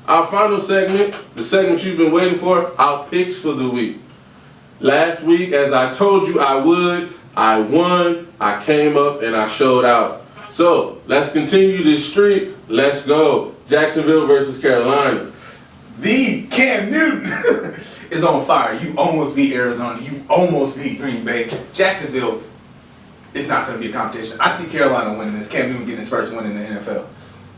Our final segment, the segment you've been waiting for, our picks for the week. Last week, as I told you I would, I won, I came up, and I showed out. So, let's continue this streak. Let's go. Jacksonville versus Carolina. The Cam Newton is on fire. You almost beat Arizona. You almost beat Green Bay. Jacksonville is not going to be a competition. I see Carolina winning this. Cam Newton getting his first win in the NFL.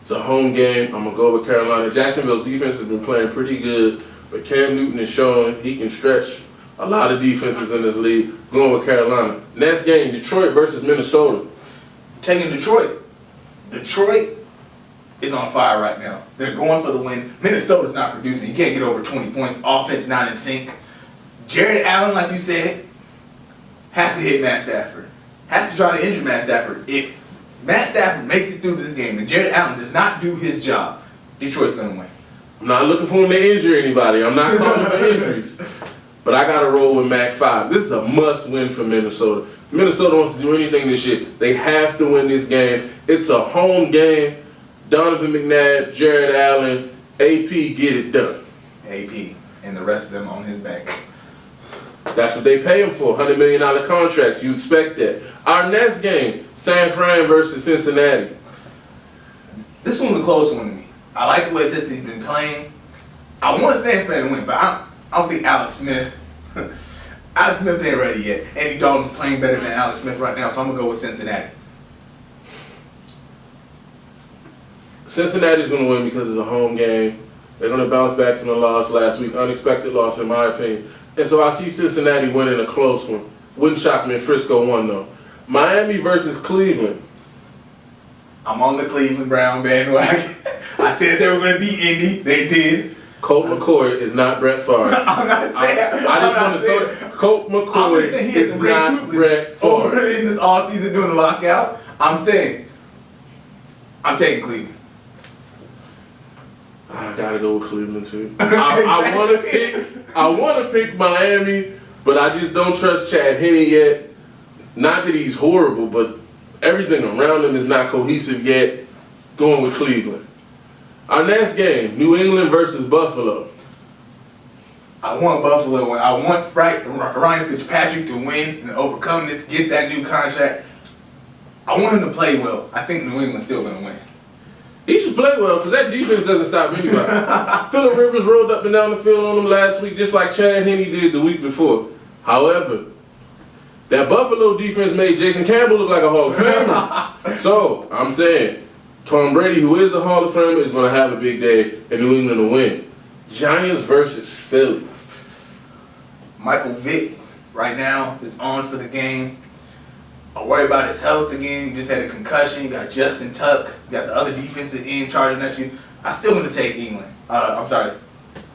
It's a home game. I'm going to go with Carolina. Jacksonville's defense has been playing pretty good, but Cam Newton is showing he can stretch a lot of defenses in this league. Going with Carolina. Next game, Detroit versus Minnesota. Taking Detroit. Detroit is on fire right now. They're going for the win. Minnesota's not producing. You can't get over 20 points. Offense not in sync. Jared Allen, like you said, has to hit Matt Stafford. Has to try to injure Matt Stafford. If Matt Stafford makes it through this game and Jared Allen does not do his job, Detroit's going to win. I'm not looking for him to injure anybody. I'm not calling for injuries. But I got to roll with Mac 5. This is a must-win for Minnesota. If Minnesota wants to do anything this year, they have to win this game. It's a home game. Donovan McNabb, Jared Allen, AP, get it done. AP and the rest of them on his back. That's what they pay him for, $100 million contracts. You expect that. Our next game, San Fran versus Cincinnati. This one's a close one to me. I like the way Cincinnati's been playing. I want San Fran to win, but I don't think Alex Smith ain't ready yet. Andy Dalton's playing better than Alex Smith right now, so I'm going to go with Cincinnati. Cincinnati's going to win because it's a home game. They're going to bounce back from the loss last week. Unexpected loss, in my opinion. And so I see Cincinnati winning a close one. Wouldn't shock me if Frisco won, though. Miami versus Cleveland. I'm on the Cleveland Brown bandwagon. I said they were going to beat Indy. They did. Colt McCoy is not Brett Favre. I'm not saying. I just want to throw it. Colt McCoy is not Brett Favre. Over in this offseason doing the lockout, I'm saying, I'm taking Cleveland. I gotta go with Cleveland too. I want to pick Miami, but I just don't trust Chad Henne yet. Not that he's horrible, but everything around him is not cohesive yet. Going with Cleveland. Our next game, New England versus Buffalo. I want Buffalo to win. I want Ryan Fitzpatrick to win and overcome this, get that new contract. I want him to play well. I think New England's still going to win. He should play well because that defense doesn't stop anybody. Phillip Rivers rolled up and down the field on them last week just like Chad Henne did the week before. However, that Buffalo defense made Jason Campbell look like a Hall of Famer. So, I'm saying, Tom Brady, who is a Hall of Famer, is going to have a big day and New England will win. Giants versus Philly. Michael Vick right now is on for the game. I worry about his health again. He just had a concussion. You got Justin Tuck. You got the other defensive end charging at you. I'm still going to take England. I'm going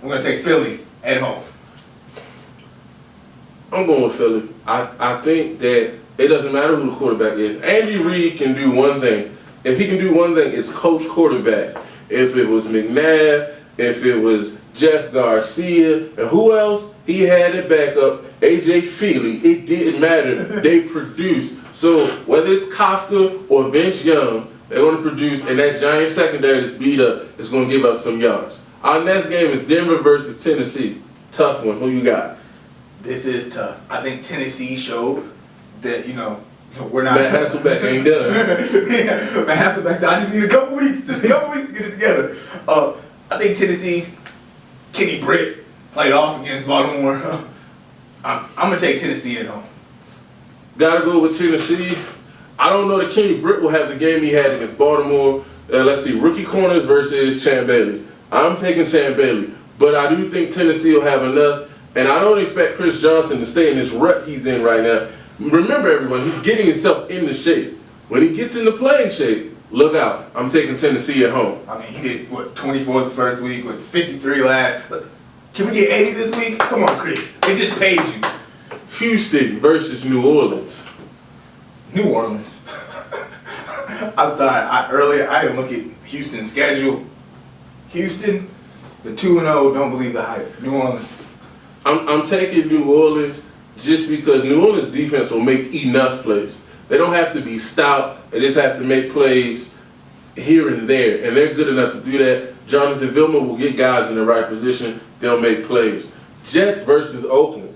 to take Philly at home. I'm going with Philly. I think that it doesn't matter who the quarterback is. Andy Reid can do one thing. If he can do one thing, it's coach quarterbacks. If it was McNabb, if it was Jeff Garcia, and who else he had it back up, A.J. Feely, it didn't matter. They produced. So whether it's Kafka or Vince Young, they're going to produce, and that Giant secondary that's beat up is going to give up some yards. Our next game is Denver versus Tennessee. Tough one. Who you got? This is tough. I think Tennessee showed that, we're not. Matt Hasselbeck ain't done. Yeah, Matt Hasselbeck said, I just need a couple weeks to get it together. I think Tennessee, Kenny Britt played off against Baltimore. I'm going to take Tennessee at home. Gotta go with Tennessee. I don't know that Kenny Britt will have the game he had against Baltimore. Let's see, rookie corners versus Champ Bailey. I'm taking Champ Bailey, but I do think Tennessee will have enough, and I don't expect Chris Johnson to stay in this rut he's in right now. Remember, everyone, he's getting himself into shape. When he gets into playing shape, look out. I'm taking Tennessee at home. I mean, he did, 24 the first week, 53 last. Can we get 80 this week? Come on, Chris. They just paid you. Houston versus New Orleans. New Orleans. I'm sorry. Earlier, I didn't look at Houston's schedule. Houston, the 2-0, don't believe the hype. New Orleans. I'm taking New Orleans just because New Orleans defense will make enough plays. They don't have to be stout. They just have to make plays here and there, and they're good enough to do that. Jonathan Vilma will get guys in the right position. They'll make plays. Jets versus Oakland.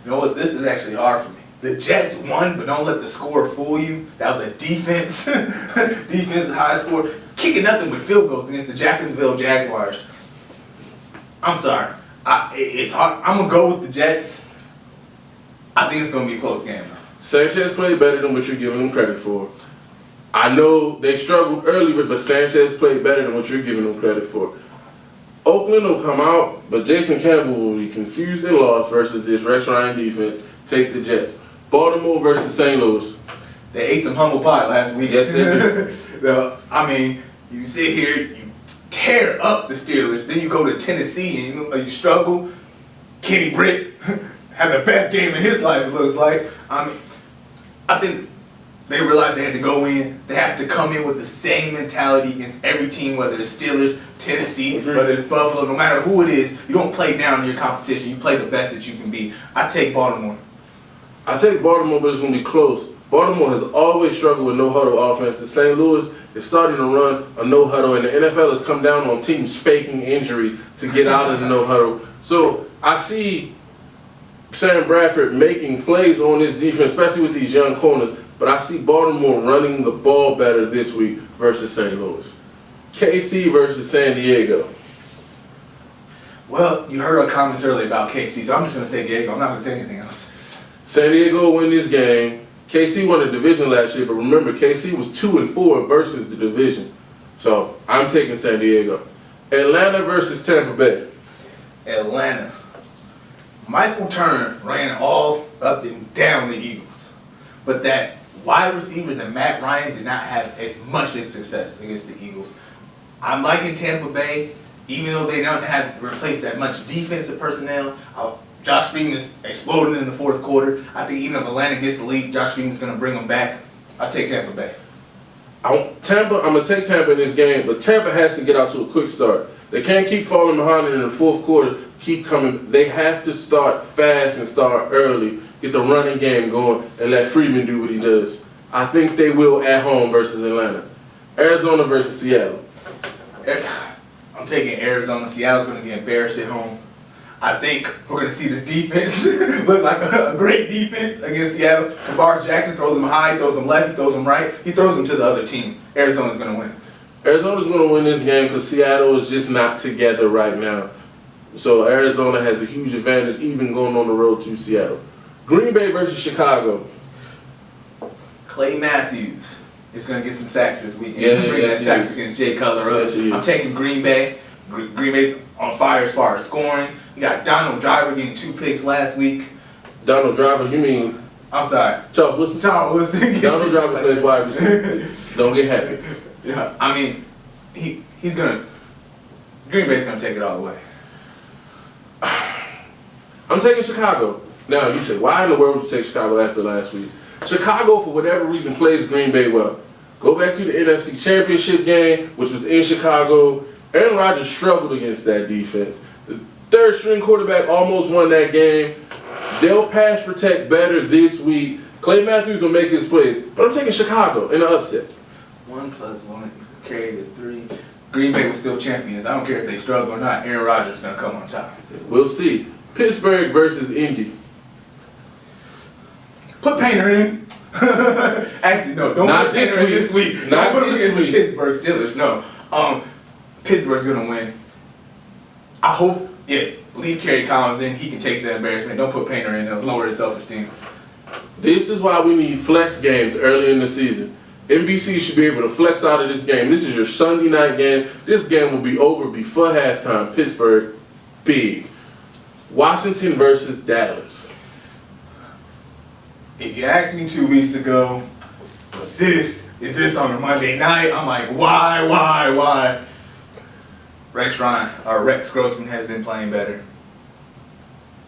You know what? This is actually hard for me. The Jets won, but don't let the score fool you. That was a defense, defensive high score, kicking nothing but field goals against the Jacksonville Jaguars. I'm sorry. It's hard. I'm going to go with the Jets. I think it's going to be a close game, though. Sanchez played better than what you're giving him credit for. I know they struggled earlier, but Sanchez played better than what you're giving him credit for. Oakland will come out, but Jason Campbell will be confused and lost versus this Rex Ryan defense. Take the Jets. Baltimore versus St. Louis. They ate some humble pie last week. Yes, they did. I mean, you sit here, you tear up the Steelers, then you go to Tennessee and you struggle. Kenny Britt had the best game of his life, it looks like. I mean, I think they realized they had to go in. They have to come in with the same mentality against every team, whether it's Steelers, Tennessee, whether it's Buffalo, no matter who it is. You don't play down in your competition. You play the best that you can be. I take Baltimore. I take Baltimore, but it's going to be close. Baltimore has always struggled with no-huddle offense. And St. Louis is starting to run a no-huddle, and the NFL has come down on teams faking injury to get out of the no-huddle. So I see Sam Bradford making plays on this defense, especially with these young corners. But I see Baltimore running the ball better this week versus St. Louis. KC versus San Diego. Well, you heard our comments earlier about KC, so I'm just going to say Diego. I'm not going to say anything else. San Diego will win this game. KC won the division last year, but remember, KC was 2-4 versus the division. So I'm taking San Diego. Atlanta versus Tampa Bay. Atlanta. Michael Turner ran all up and down the Eagles, but that wide receivers and Matt Ryan did not have as much success against the Eagles. I'm liking Tampa Bay, even though they don't have replaced that much defensive personnel. Josh Freeman is exploding in the fourth quarter. I think even if Atlanta gets the lead, Josh Freeman's going to bring them back. I'll take Tampa Bay. I'm going to take Tampa in this game, but Tampa has to get out to a quick start. They can't keep falling behind in the fourth quarter, keep coming. They have to start fast and start early, get the running game going, and let Freeman do what he does. I think they will at home versus Atlanta. Arizona versus Seattle. I'm taking Arizona. Seattle's going to get embarrassed at home. I think we're going to see this defense look like a great defense against Seattle. Lamar Jackson throws them high, throws them left, he throws them right. He throws them to the other team. Arizona's going to win. Arizona's going to win this game because Seattle is just not together right now. So Arizona has a huge advantage even going on the road to Seattle. Green Bay versus Chicago. Clay Matthews is going to get some sacks this weekend. Yeah, bring that sacks against Jay Cutler up. I'm taking Green Bay. Green Bay's on fire as far as scoring. You got Donald Driver getting 2 picks last week. Donald Driver, you mean? I'm sorry. Charles Wilson. Donald Driver plays wide receiver. Don't get happy. Yeah, I mean, he's going to, Green Bay's going to take it all the way. I'm taking Chicago. Now, you say, why in the world would you take Chicago after last week? Chicago, for whatever reason, plays Green Bay well. Go back to the NFC Championship game, which was in Chicago. Aaron Rodgers struggled against that defense. The third-string quarterback almost won that game. They'll pass protect better this week. Clay Matthews will make his plays. But I'm taking Chicago in the upset. 1 + 1 carried to 3. Green Bay was still champions. I don't care if they struggle or not. Aaron Rodgers is going to come on top. We'll see. Pittsburgh versus Indy. Put Painter in. Actually, no. Don't put Painter in this week. Not don't put this him in week. Pittsburgh Steelers. No. Pittsburgh's going to win. I hope, leave Kerry Collins in. He can take the embarrassment. Don't put Painter in. They'll lower his self-esteem. This is why we need flex games early in the season. NBC should be able to flex out of this game. This is your Sunday night game. This game will be over before halftime. Pittsburgh, big. Washington versus Dallas. If you asked me 2 weeks ago, is this on a Monday night? I'm like, why? Rex Grossman has been playing better.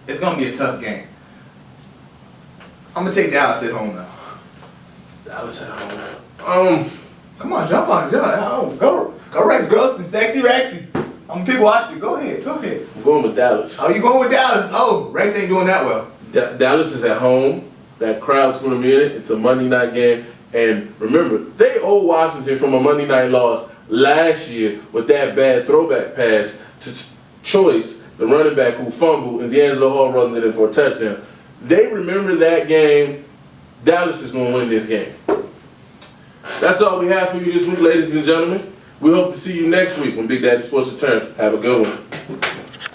It's going to be a tough game. I'm going to take Dallas at home now. Dallas at home. Come on, jump on it. Go Rex Grossman, sexy Rexy. I'm people watching you. Go ahead. I'm going with Dallas. Oh, you going with Dallas? Oh, Rex ain't doing that well. Dallas is at home. That crowd's going to be in it. It's a Monday night game. And remember, they owe Washington from a Monday night loss last year with that bad throwback pass to Choice, the running back who fumbled, and D'Angelo Hall runs it in for a touchdown. They remember that game. Dallas is going to win this game. That's all we have for you this week, ladies and gentlemen. We hope to see you next week when Big Daddy Sports returns. Have a good one.